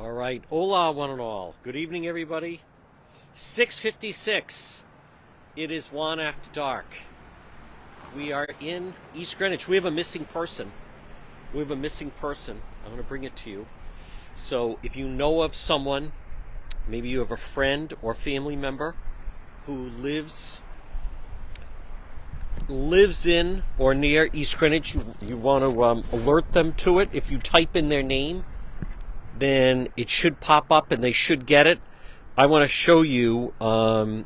All right. Hola, one and all. Good evening, everybody. 6:56. It is 1 after dark. We are in East Greenwich. We have a missing person. I'm going to bring it to you. So if you know of someone, maybe you have a friend or family member who lives in or near East Greenwich, you want to alert them to it. If you type in their name, then it should pop up and they should get it. I want to show you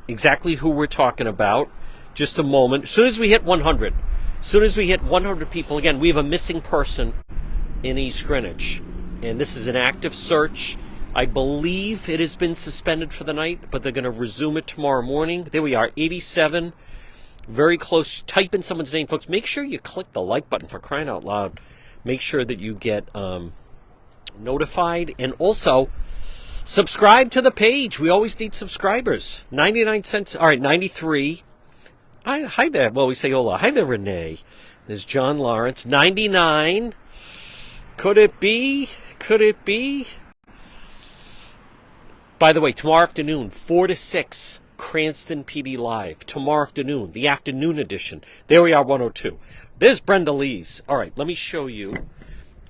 exactly who we're talking about. Just a moment. As soon as we hit 100 people, again, we have a missing person in East Greenwich. And this is an active search. I believe it has been suspended for the night, but they're going to resume it tomorrow morning. There we are, 87. Very close. Type in someone's name, folks. Make sure you click the like button, for crying out loud. Make sure that you get notified, and also subscribe to the page. We always need subscribers. 99 cents. All right, 93. Hi there. Well, we say hola. Hi there, Renee. There's John Lawrence. 99. Could it be? By the way, tomorrow afternoon, 4 to 6, Cranston PD Live. Tomorrow afternoon, the afternoon edition. There we are, 102. There's Brenda Lee's. All right, let me show you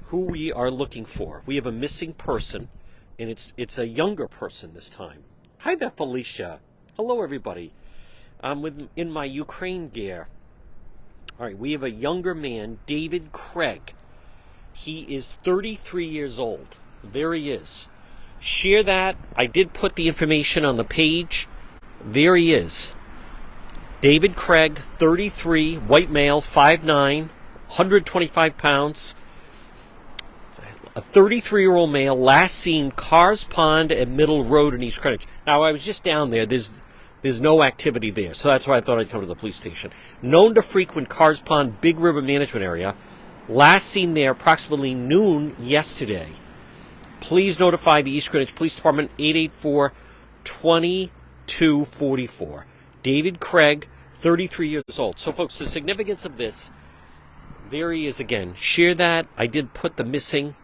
who we are looking for. We have a missing person, and it's a younger person this time. Hi there, Felicia. Hello, everybody. I'm in my Ukraine gear. All right, we have a younger man, David Craig. He is 33 years old. There he is. Share that. I did put the information on the page. There he is. David Craig, 33, white male, 5'9", 125 pounds. A 33-year-old male, last seen Cars Pond at Middle Road in East Greenwich. Now, I was just down there. There's no activity there, so that's why I thought I'd come to the police station. Known to frequent Cars Pond Big River Management Area. Last seen there approximately noon yesterday. Please notify the East Greenwich Police Department, 884-2244. David Craig, 33 years old. So, folks, the significance of this, there he is again. Share that. I did put the missing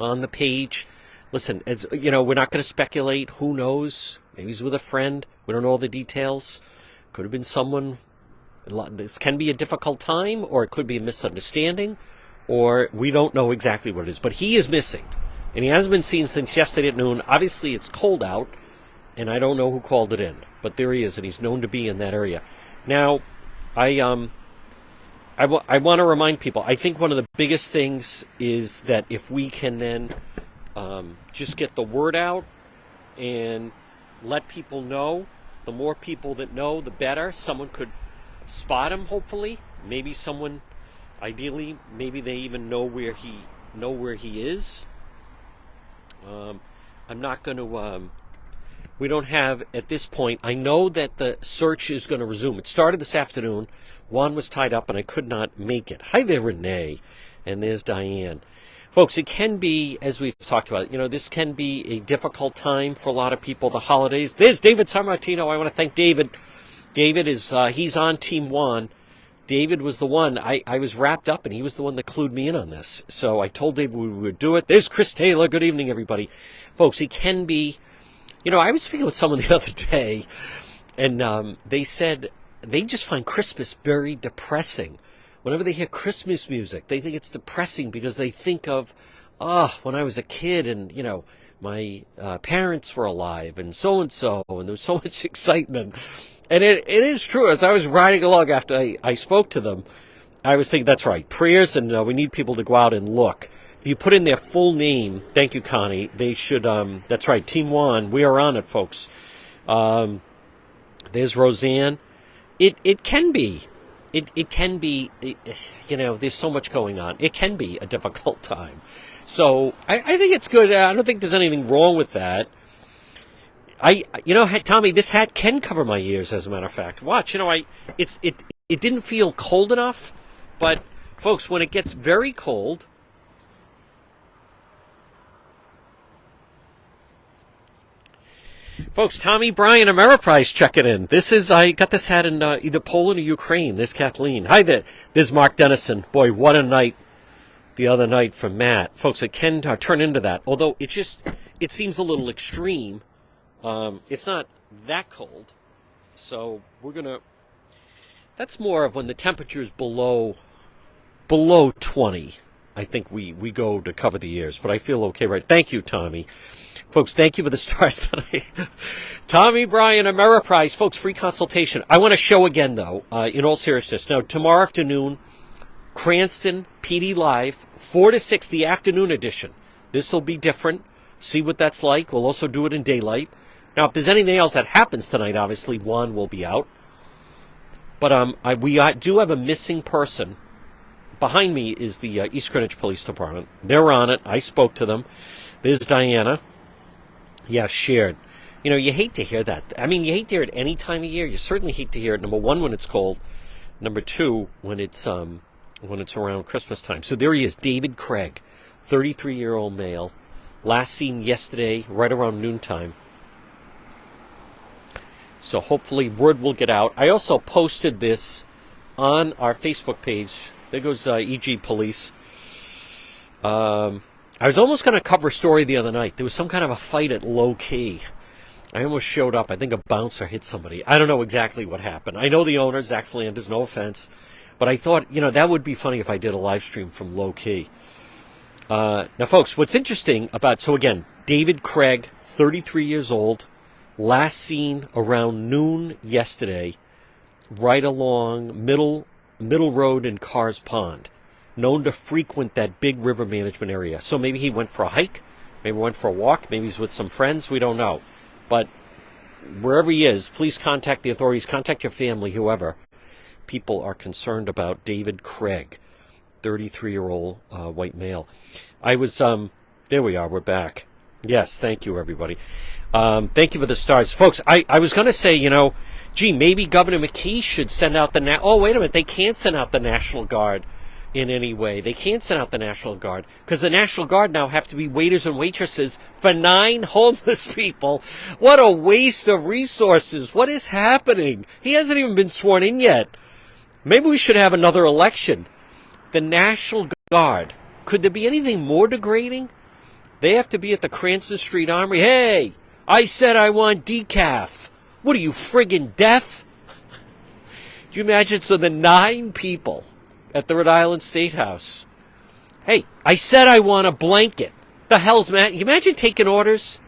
on the page. Listen, as you know, we're not going to speculate. Who knows? Maybe he's with a friend. We don't know all the details. Could have been someone. This can be a difficult time, or it could be a misunderstanding, or we don't know exactly what it is. But he is missing, and he hasn't been seen since yesterday at noon. Obviously, it's cold out, and I don't know who called it in. But there he is, and he's known to be in that area. Now, I want to remind people, I think one of the biggest things is that if we can then just get the word out and let people know, the more people that know, the better. Someone could spot him, hopefully. Maybe someone, ideally, maybe they even know where he is. I'm not going to... we don't have, at this point, I know that the search is going to resume. It started this afternoon. Juan was tied up, and I could not make it. Hi there, Renee. And there's Diane. Folks, it can be, as we've talked about, this can be a difficult time for a lot of people, the holidays. There's David Sammartino. I want to thank David. David is, he's on Team Juan. David was the one. I was wrapped up, and he was the one that clued me in on this. So I told David we would do it. There's Chris Taylor. Good evening, everybody. Folks, it can be... I was speaking with someone the other day, and they said they just find Christmas very depressing. Whenever they hear Christmas music, they think it's depressing because they think of, when I was a kid and, my parents were alive and so, and there was so much excitement. And it is true. As I was riding along after I spoke to them, I was thinking, that's right, prayers, and we need people to go out and look. If you put in their full name, thank you, Connie, they should, that's right, Team Juan, we are on it, folks. There's Roseanne. It can be, there's so much going on. It can be a difficult time. So I think it's good. I don't think there's anything wrong with that. Tommy, this hat can cover my ears, as a matter of fact. Watch, it didn't feel cold enough, but folks, when it gets very cold, folks, Tommy Bryan, Ameriprise checking in. I got this hat in either Poland or Ukraine. There's Kathleen. Hi there. There's Mark Dennison. Boy, what a night. the other night from Matt. Folks, it can turn into that. Although it seems a little extreme. It's not that cold. So we're going to... That's more of when the temperature is below 20. I think we go to cover the ears. But I feel okay, right? Thank you, Tommy. Folks, thank you for the stars tonight. Tommy Bryan, Ameriprise. Folks, free consultation. I want to show again, though, in all seriousness. Now, tomorrow afternoon, Cranston PD Live, 4 to 6, the afternoon edition. This will be different. See what that's like. We'll also do it in daylight. Now, if there's anything else that happens tonight, obviously, Juan will be out. But we do have a missing person. Behind me is the East Greenwich Police Department. They're on it. I spoke to them. There's Diana. Yeah, shared. You know, you hate to hear that. I mean, you hate to hear it any time of year. You certainly hate to hear it, number one, when it's cold. Number two, when it's around Christmas time. So there he is, David Craig, 33-year-old male. Last seen yesterday, right around noontime. So hopefully word will get out. I also posted this on our Facebook page. There goes EG Police. I was almost going to cover a story the other night. There was some kind of a fight at Low Key. I almost showed up. I think a bouncer hit somebody. I don't know exactly what happened. I know the owner, Zach Flanders, no offense. But I thought, that would be funny if I did a live stream from Low Key. Now, folks, what's interesting about... So, again, David Craig, 33 years old, last seen around noon yesterday, right along Middle Road and Cars Pond, known to frequent that big river management area. So maybe he went for a hike, maybe went for a walk, maybe he's with some friends, we don't know. But wherever he is, please contact the authorities, contact your family, whoever. People are concerned about David Craig, 33-year-old white male. I was, there we are, we're back. Yes, thank you, everybody. Thank you for the stars. Folks, I was going to say, maybe Governor McKee should send out the... Oh, wait a minute, they can't send out the National Guard in any way. They can't send out the National Guard because the National Guard now have to be waiters and waitresses for 9 homeless people. What a waste of resources. What is happening? He hasn't even been sworn in yet. Maybe we should have another election. The National Guard. Could there be anything more degrading? They have to be at the Cranston Street Armory. Hey, I said I want decaf. What are you, friggin' deaf? Do you imagine? So the 9 people at the Rhode Island State House. Hey, I said I want a blanket. The hell's man? You imagine taking orders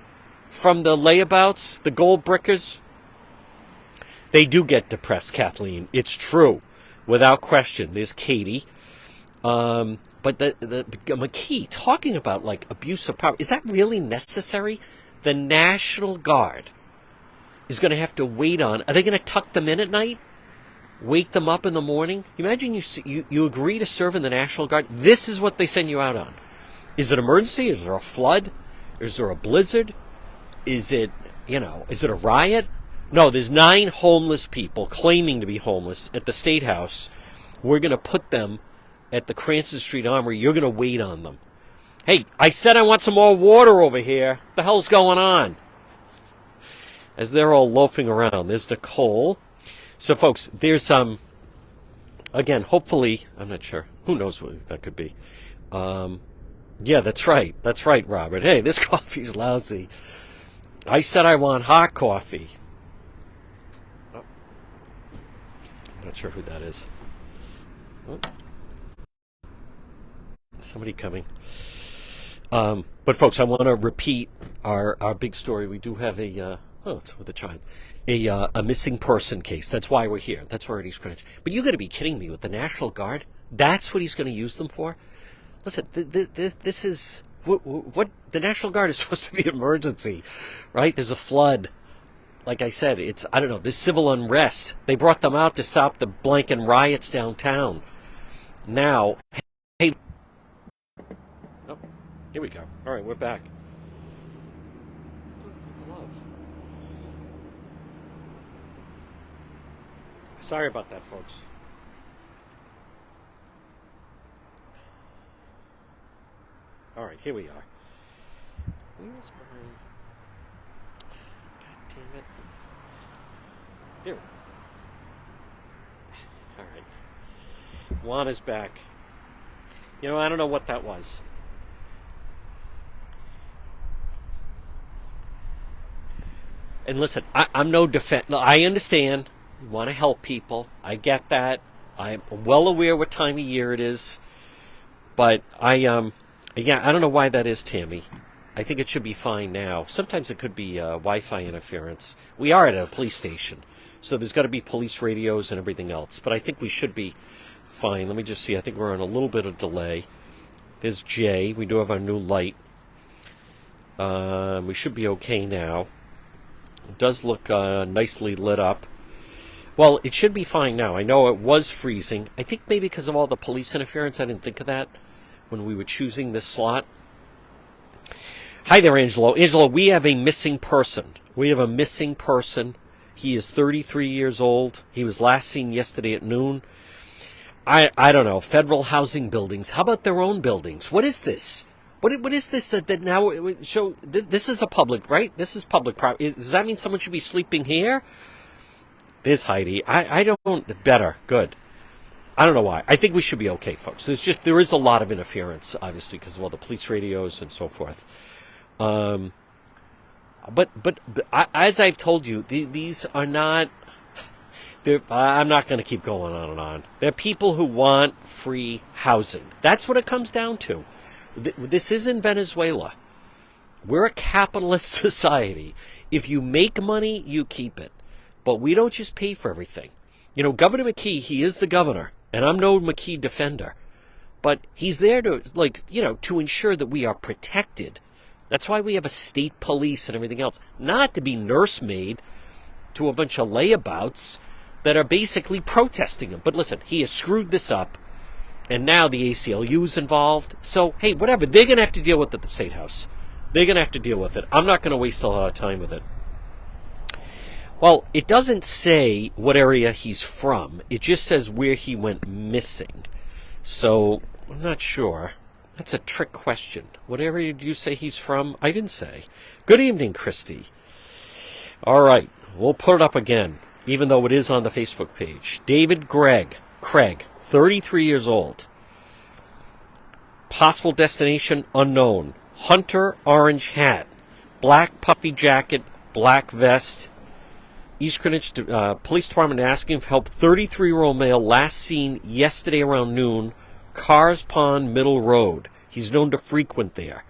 from the layabouts, the gold brickers? They do get depressed, Kathleen. It's true. Without question. There's Katie. But the McKee talking about like abuse of power. Is that really necessary? The National Guard is going to have to wait on. Are they going to tuck them in at night? Wake them up in the morning? Imagine you agree to serve in the National Guard. This is what they send you out on. Is it emergency? Is there a flood? Is there a blizzard? Is it a riot? No, there's 9 homeless people claiming to be homeless at the State House. We're going to put them at the Cranston Street Armory. You're going to wait on them. Hey, I said I want some more water over here. What the hell's going on? As they're all loafing around. There's Nicole. So, folks, there's, again, hopefully, I'm not sure. Who knows what that could be? Yeah, that's right. That's right, Robert. Hey, this coffee's lousy. I said I want hot coffee. Oh. I'm not sure who that is. Oh. Somebody coming. But, folks, I want to repeat our big story. We do have it's with a child. A missing person case. That's why we're here. That's where he's going to... But you got to be kidding me with the National Guard? That's what he's going to use them for? Listen, this is... What the National Guard is supposed to be an emergency, right? There's a flood. Like I said, it's, I don't know, this civil unrest. They brought them out to stop the blanking riots downtown. Now, hey... Oh, here we go. All right, we're back. Sorry about that, folks. All right, here we are. Where's my... God damn it. There it is. All right. Juan is back. I don't know what that was. And listen, I'm no defense. I understand. You want to help people. I get that. I'm well aware what time of year it is. But I don't know why that is, Tammy. I think it should be fine now. Sometimes it could be Wi-Fi interference. We are at a police station, so there's got to be police radios and everything else. But I think we should be fine. Let me just see. I think we're on a little bit of delay. There's Jay. We do have our new light. We should be okay now. It does look nicely lit up. Well, it should be fine now. I know it was freezing. I think maybe because of all the police interference, I didn't think of that when we were choosing this slot. Hi there, Angelo. Angelo, we have a missing person. We have a missing person. He is 33 years old. He was last seen yesterday at noon. I don't know. Federal housing buildings. How about their own buildings? What is this? What is this that now show? This is a public, right? This is public property. Does that mean someone should be sleeping here? There's Heidi. I don't. Better. Good. I don't know why. I think we should be okay, folks. There is a lot of interference, obviously, because of all the police radios and so forth. But as I've told you, these are not. I'm not going to keep going on and on. They're people who want free housing. That's what it comes down to. This isn't Venezuela. We're a capitalist society. If you make money, you keep it. But we don't just pay for everything. Governor McKee, he is the governor, and I'm no McKee defender. But he's there to, to ensure that we are protected. That's why we have a state police and everything else. Not to be nursemaid to a bunch of layabouts that are basically protesting him. But listen, he has screwed this up, and now the ACLU is involved. So, hey, whatever. They're going to have to deal with it at the State House. They're going to have to deal with it. I'm not going to waste a lot of time with it. Well, it doesn't say what area he's from. It just says where he went missing. So, I'm not sure. That's a trick question. What area did you say he's from? I didn't say. Good evening, Christy. All right. We'll put it up again, even though it is on the Facebook page. David Craig, 33 years old. Possible destination unknown. Hunter orange hat. Black puffy jacket. Black vest. East Greenwich Police Department asking for help. 33-year-old male last seen yesterday around noon. Cars Pond Middle Road. He's known to frequent there.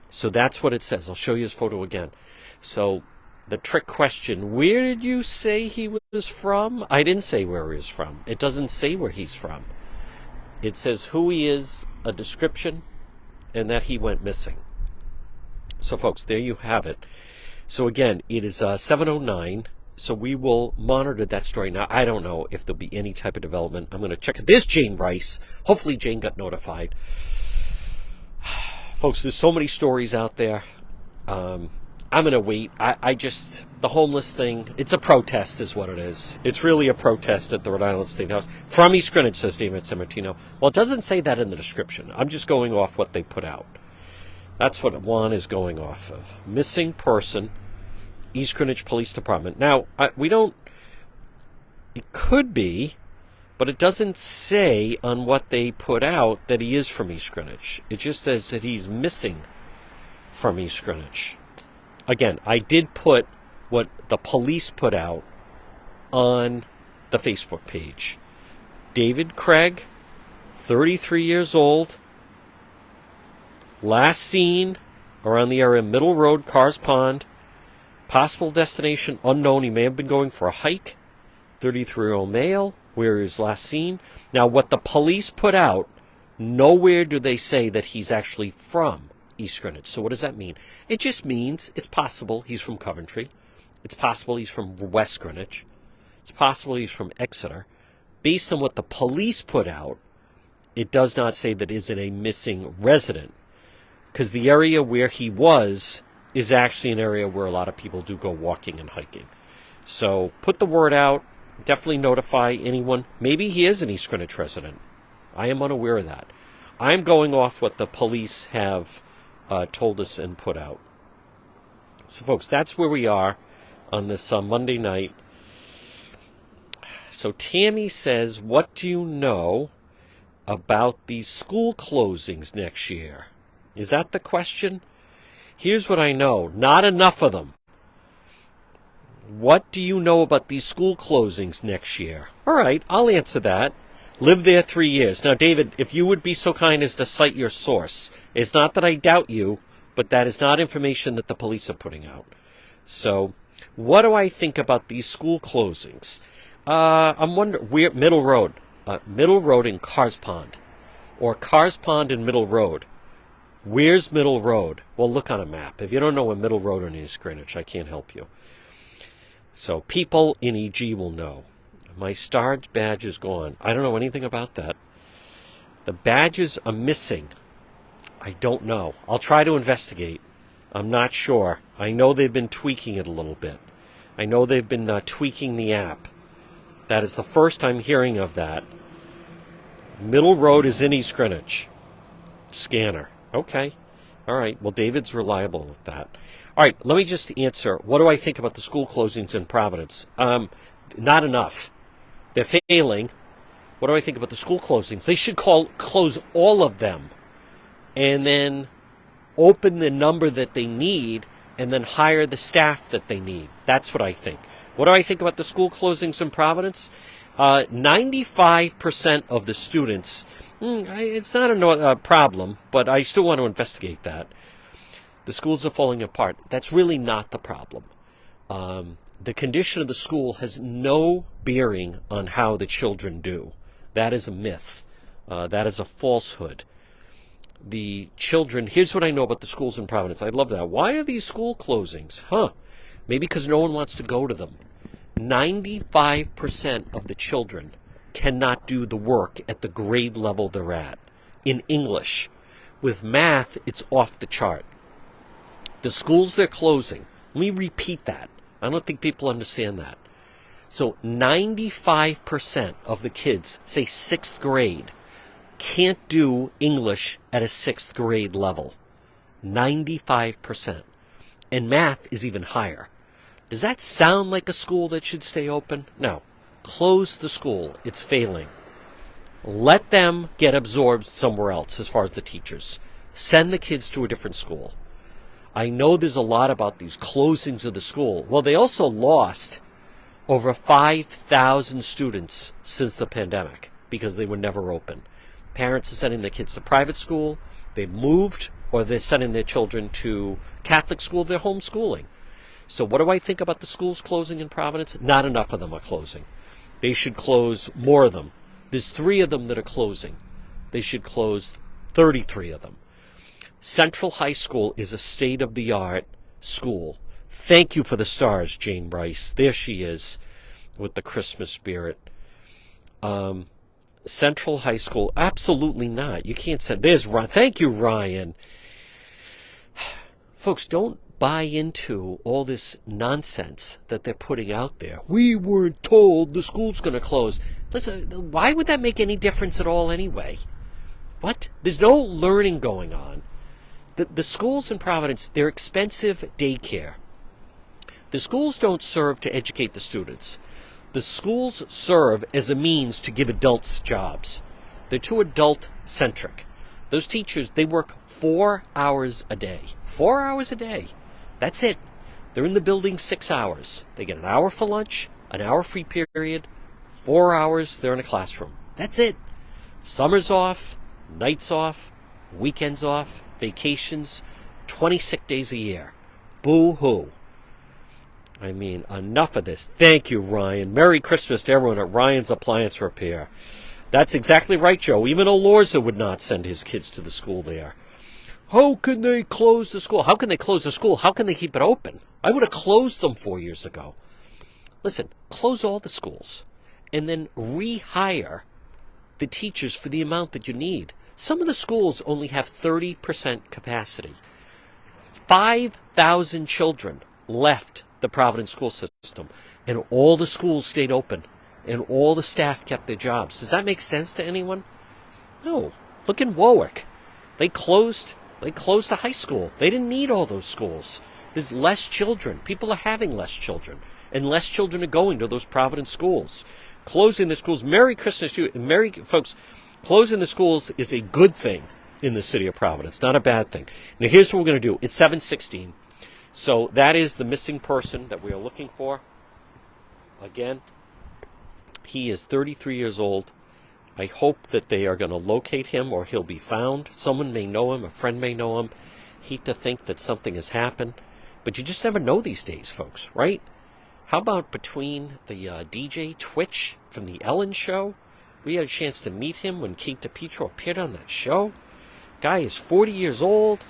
So that's what it says. I'll show you his photo again. So the trick question, where did you say he was from? I didn't say where he was from. It doesn't say where he's from. It says who he is, a description, and that he went missing. So folks, there you have it. So again, it is 7:09. So we will monitor that story. Now, I don't know if there'll be any type of development. I'm going to check it. There's Jane Rice. Hopefully Jane got notified. Folks, there's so many stories out there. I'm going to wait. The homeless thing, it's a protest is what it is. It's really a protest at the Rhode Island State House. From East Greenwich, says David Sammartino. Well, it doesn't say that in the description. I'm just going off what they put out. That's what Juan is going off of. Missing person. East Greenwich Police Department. Now, it could be, but it doesn't say on what they put out that he is from East Greenwich. It just says that he's missing from East Greenwich. Again, I did put what the police put out on the Facebook page. David Craig, 33 years old, last seen around the area Middle Road, Cars Pond. Possible destination unknown. He may have been going for a hike. 33-year-old male, where he was last seen. Now, what the police put out, nowhere do they say that he's actually from East Greenwich. So what does that mean? It just means it's possible he's from Coventry. It's possible he's from West Greenwich. It's possible he's from Exeter. Based on what the police put out, it does not say that is a missing resident. Because the area where he was is actually an area where a lot of people do go walking and hiking. So put the word out. Definitely notify anyone. Maybe he is an East Greenwich resident. I am unaware of that. I'm going off what the police have told us and put out. So folks, that's where we are on this Monday night. So Tammy says, what do you know about these school closings next year? Is that the question? Here's what I know. Not enough of them. What do you know about these school closings next year? All right, I'll answer that. Lived there 3 years. Now, David, if you would be so kind as to cite your source. It's not that I doubt you, but that is not information that the police are putting out. So, what do I think about these school closings? I'm wondering, where Middle Road in Cars Pond, or Cars Pond and Middle Road. Where's Middle Road? Well, look on a map. If you don't know where Middle Road in East Greenwich, I can't help you. So people in EG will know. My star badge is gone. I don't know anything about that. The badges are missing. I don't know. I'll try to investigate. I'm not sure. I know they've been tweaking it a little bit. I know they've been tweaking the app. That is the first I'm hearing of that. Middle Road is in East Greenwich. Scanner. Okay. All right. Well, David's reliable with that. All right. Let me just answer. What do I think about the school closings in Providence? Not enough. They're failing. What do I think about the school closings? They should close all of them and then open the number that they need and then hire the staff that they need. That's what I think. What do I think about the school closings in Providence? 95% of the students, it's not a problem, but I still want to investigate that. The schools are falling apart. That's really not the problem. The condition of the school has no bearing on how the children do. That is a myth. That is a falsehood. The children, here's what I know about the schools in Providence. I love that. Why are these school closings? Maybe because no one wants to go to them. 95% of the children cannot do the work at the grade level they're at. In English. With math, it's off the chart. The schools they're closing, let me repeat that. I don't think people understand that. So 95% of the kids, say 6th grade, can't do English at a 6th grade level. 95%. And math is even higher. Does that sound like a school that should stay open? No. Close the school. It's failing. Let them get absorbed somewhere else as far as the teachers. Send the kids to a different school. I know there's a lot about these closings of the school. Well, they also lost over 5,000 students since the pandemic because they were never open. Parents are sending their kids to private school. They've moved, or they're sending their children to Catholic school. They're homeschooling. So what do I think about the schools closing in Providence? Not enough of them are closing. They should close more of them. There's 3 of them that are closing. They should close 33 of them. Central High School is a state-of-the-art school. Thank you for the stars, Jane Bryce. There she is with the Christmas spirit. Central High School, absolutely not. You can't say, there's Ryan. Thank you, Ryan. Folks, don't buy into all this nonsense that they're putting out there. We weren't told the school's going to close. Listen, why would that make any difference at all anyway? What? There's no learning going on. The schools in Providence, they're expensive daycare. The schools don't serve to educate the students. The schools serve as a means to give adults jobs. They're too adult-centric. Those teachers, they work 4 hours a day. 4 hours a day. That's it. They're in the building 6 hours. They get an hour for lunch, an hour free period, 4 hours they're in a classroom. That's it. Summers off, nights off, weekends off, vacations, 20 sick days a year. Boo-hoo. I mean, enough of this. Thank you, Ryan. Merry Christmas to everyone at Ryan's Appliance Repair. That's exactly right, Joe. Even Olorza would not send his kids to the school there. How can they close the school? How can they close the school? How can they keep it open? I would have closed them 4 years ago. Listen, close all the schools and then rehire the teachers for the amount that you need. Some of the schools only have 30% capacity. 5,000 children left the Providence school system, and all the schools stayed open, and all the staff kept their jobs. Does that make sense to anyone? No. Look in Warwick. They closed the high school. They didn't need all those schools. There's less children. People are having less children, and less children are going to those Providence schools. Closing the schools. Merry Christmas to you. Folks, Closing the schools is a good thing in the city of Providence, not a bad thing. Now, here's what we're going to do. It's 7:16. So that is the missing person that we are looking for. Again, he is 33 years old. I hope that they are going to locate him or he'll be found. Someone may know him. A friend may know him. Hate to think that something has happened. But you just never know these days, folks, right? How about between the DJ Twitch from the Ellen Show? We had a chance to meet him when Kate DePetro appeared on that show. Guy is 40 years old.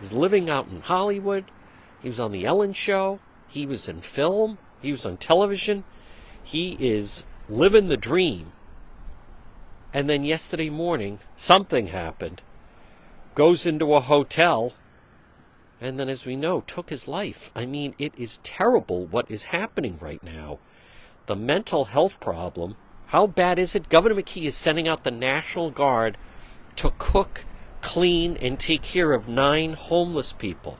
He's living out in Hollywood. He was on the Ellen Show. He was in film. He was on television. He is living the dream. And then yesterday morning, something happened. Goes into a hotel. And then, as we know, took his life. I mean, it is terrible what is happening right now. The mental health problem. How bad is it? Governor McKee is sending out the National Guard to cook, clean, and take care of 9 homeless people.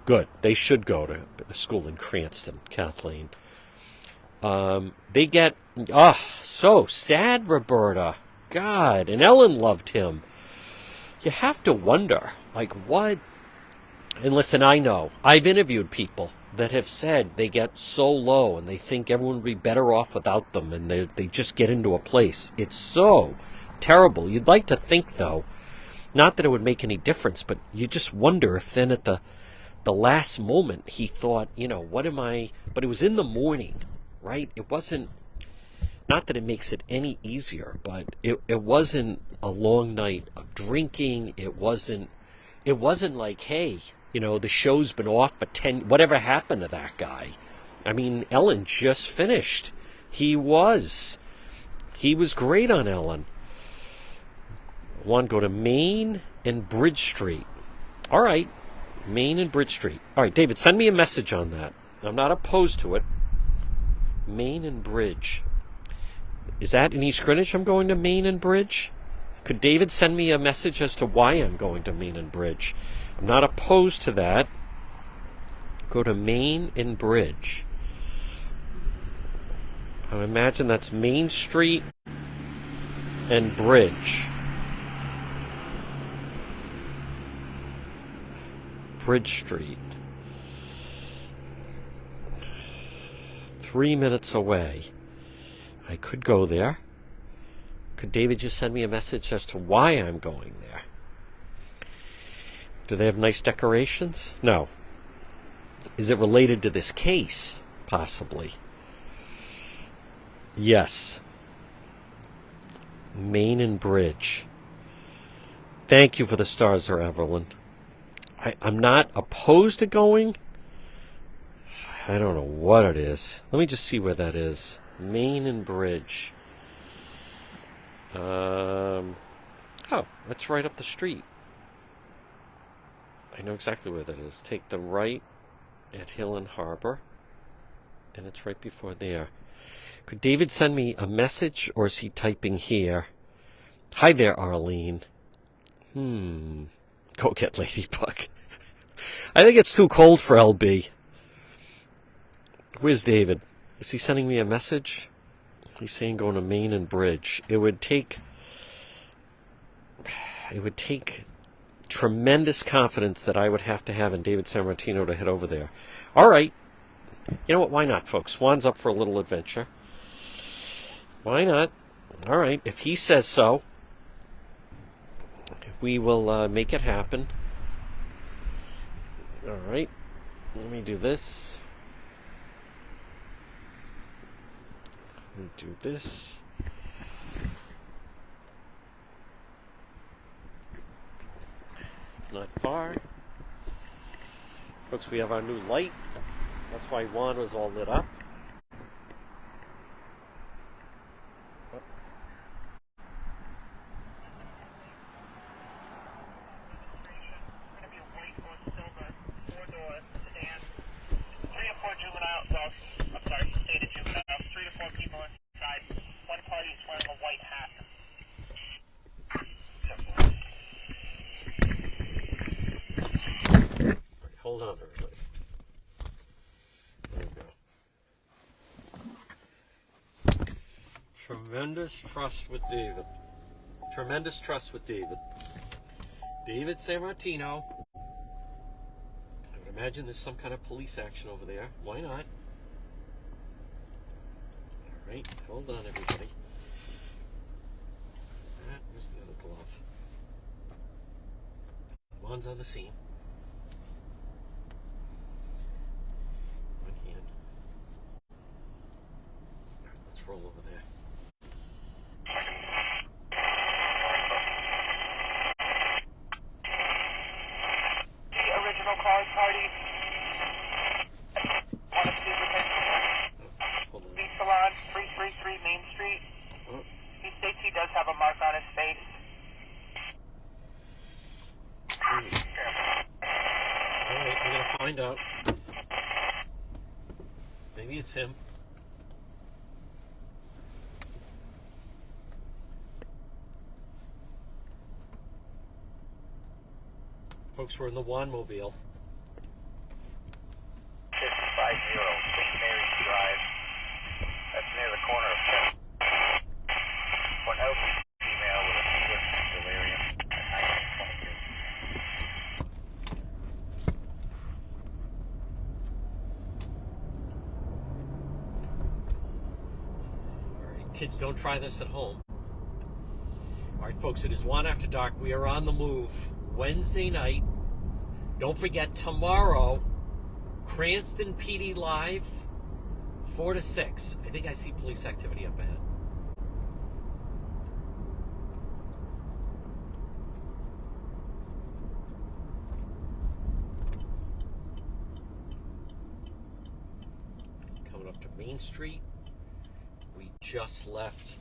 Good. They should go to a school in Cranston, Kathleen. They get... so sad, Roberta. God. And Ellen loved him. You have to wonder, like, what... And listen, I know. I've interviewed people that have said they get so low and they think everyone would be better off without them, and they just get into a place. It's so terrible. You'd like to think, though, not that it would make any difference, but you just wonder if then at the last moment he thought, what am I... But it was in the morning, right? It wasn't... Not that it makes it any easier, but it wasn't a long night of drinking. It wasn't like, hey... the show's been off for 10... Whatever happened to that guy? I mean, Ellen just finished. He was great on Ellen. I want to go to Main and Bridge Street. All right. Main and Bridge Street. All right, David, send me a message on that. I'm not opposed to it. Main and Bridge. Is that in East Greenwich I'm going to Main and Bridge? Could David send me a message as to why I'm going to Main and Bridge? I'm not opposed to that. Go to Main and Bridge. I imagine that's Main Street and Bridge. Bridge Street. 3 minutes away. I could go there. Could David just send me a message as to why I'm going there? Do they have nice decorations? No. Is it related to this case? Possibly. Yes. Main and Bridge. Thank you for the stars there, Evelyn. I'm not opposed to going. I don't know what it is. Let me just see where that is. Main and Bridge. Oh, that's right up the street. I know exactly where that is. Take the right at Hill and Harbor, and it's right before there. Could David send me a message, or is he typing here? Hi there, Arlene. Go get Ladybug. I think it's too cold for LB. Where's David? Is he sending me a message? He's saying going to Main and Bridge. It would take tremendous confidence that I would have to have in David Sammartino to head over there. All right. You know what? Why not, folks? Juan's up for a little adventure. Why not? All right. If he says so, we will make it happen. All right. Let me do this. Let me do this. It's not far. Folks, we have our new light. That's why Juan was all lit up. Hold on, everybody. There we go. Tremendous trust with David. Tremendous trust with David. David Sammartino. I would imagine there's some kind of police action over there. Why not? All right, hold on, everybody. Where's that? Where's the other glove? One's on the scene. One hand. All right, let's roll over there. Card party. Want to speak with him? Hold on. The Salon, 333 Main Street. Oh. He states he does have a mark on his face. Alright, we're gonna find out. Maybe it's him. Folks, we're in the Wanmobile. 5050 St. Mary's Drive. That's near the corner of 10th. One elderly female with a fever and delirium at 1922. Alright, kids, don't try this at home. Alright, folks, it is 1 after dark. We are on the move. Wednesday night. Don't forget, tomorrow, Cranston PD Live, 4 to 6. I think I see police activity up ahead. Coming up to Main Street. We just left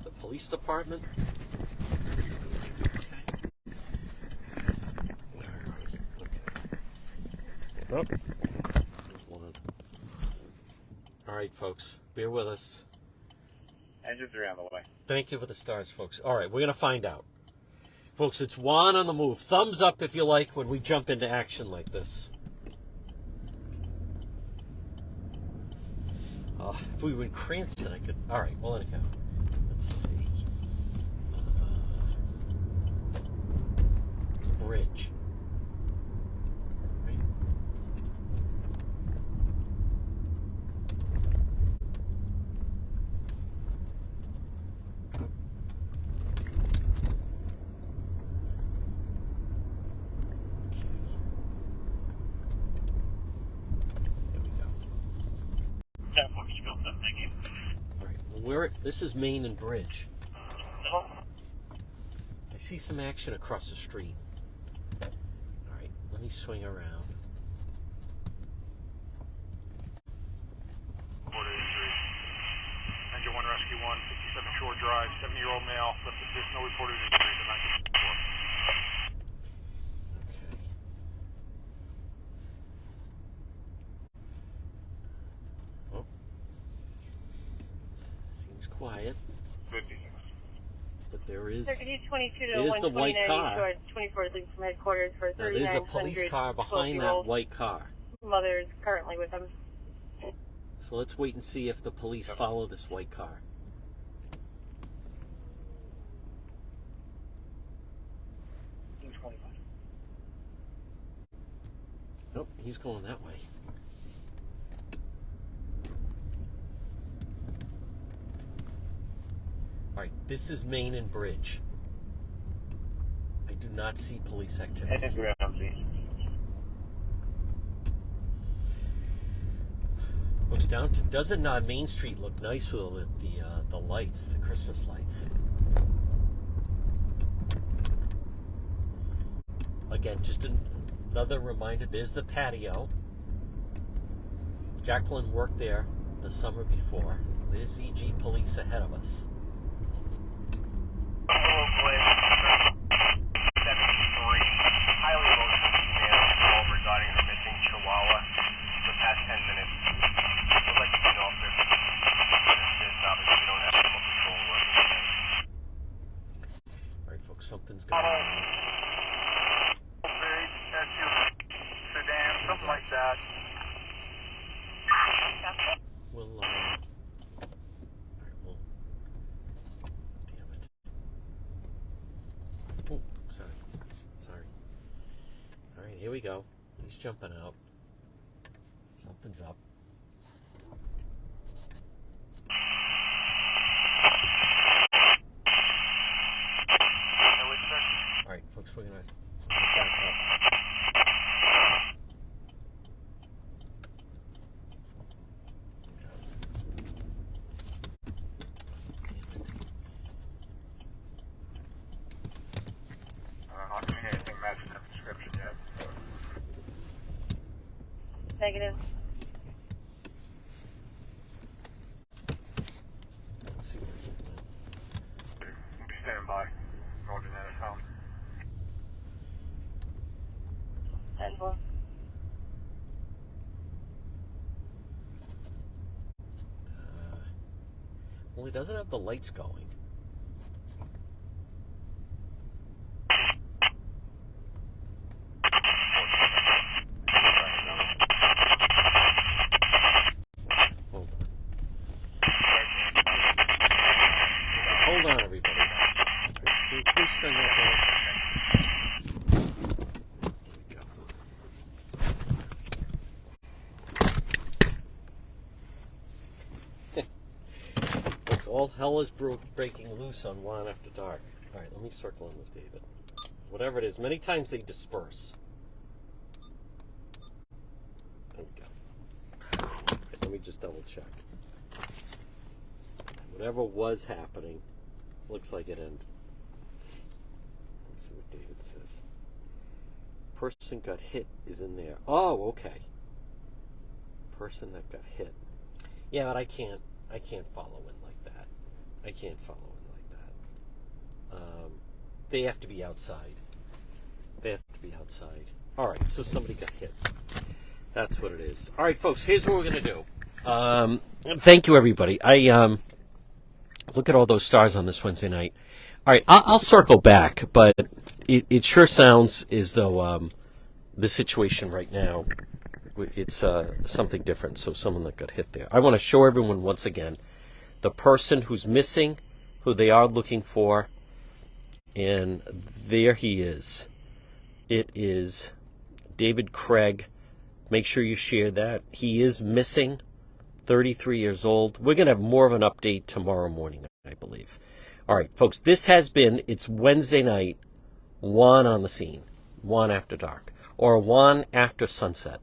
the police department. Oh, there's one. All right, folks, bear with us. Engines are on the way. Thank you for the stars, folks. All right, we're going to find out. Folks, it's Juan on the move. Thumbs up if you like when we jump into action like this. If we were in Cranston, I could... All right, well, anyhow. Let's see. Bridge. This is Main and Bridge. I see some action across the street. All right, let me swing around. Engine 1 Rescue 1, 57 Shore Drive, 70-year-old male, left assist, no reported injuries in 1954. Okay. Oh. Seems quiet. 56. But there is... 22 to There's the white car. 24 leaving from headquarters for Now, there's a police car behind that white car. Mother is currently with him. So let's wait and see if the police follow this white car. Nope, he's going that way. All right, this is Main and Bridge. I do not see police activity. Engines are on, please. Looks down to, doesn't Main Street look nice with the lights, the Christmas lights? Again, just another reminder, there's the patio. Jacqueline worked there the summer before. There's EG Police ahead of us. Highly emotional female regarding her missing chihuahua for the past 10 minutes. We'd like to know if there's obviously we don't have animal control working. Alright folks, something's going on. Sedan, something like that. We'll, damn it. right, here we go. He's jumping out. Something's up. All right, folks, we're gonna back up. Not doing anything matching the description yet. Negative. Let's see what we can We'll be standing by. Roger that, sound. 10-4. Well, he doesn't have the lights going. Hold on. Hold on, everybody. Can you please turn that down? Here we go. Looks all hell is breaking loose on Juan After Dark. All right, let me circle in with David. Whatever it is, many times they disperse. There we go. Okay, let me just double check. Whatever was happening, looks like it ended. Let's see what David says. Person got hit is in there. Oh, okay. Person that got hit. Yeah, but I can't follow in like that. I can't follow in like that. They have to be outside. They have to be outside. All right, so somebody got hit. That's what it is. All right, folks, here's what we're going to do. Thank you, everybody. Look at all those stars on this Wednesday night. All right, I'll circle back, but it sure sounds as though the situation right now, it's something different. So someone that got hit there. I want to show everyone once again the person who's missing, who they are looking for, and there he is. It is David Craig. Make sure you share that. He is missing, 33 years old. We're going to have more of an update tomorrow morning, I believe. All right, folks, this has been, it's Wednesday night, Juan on the scene, Juan After Dark, or Juan After Sunset.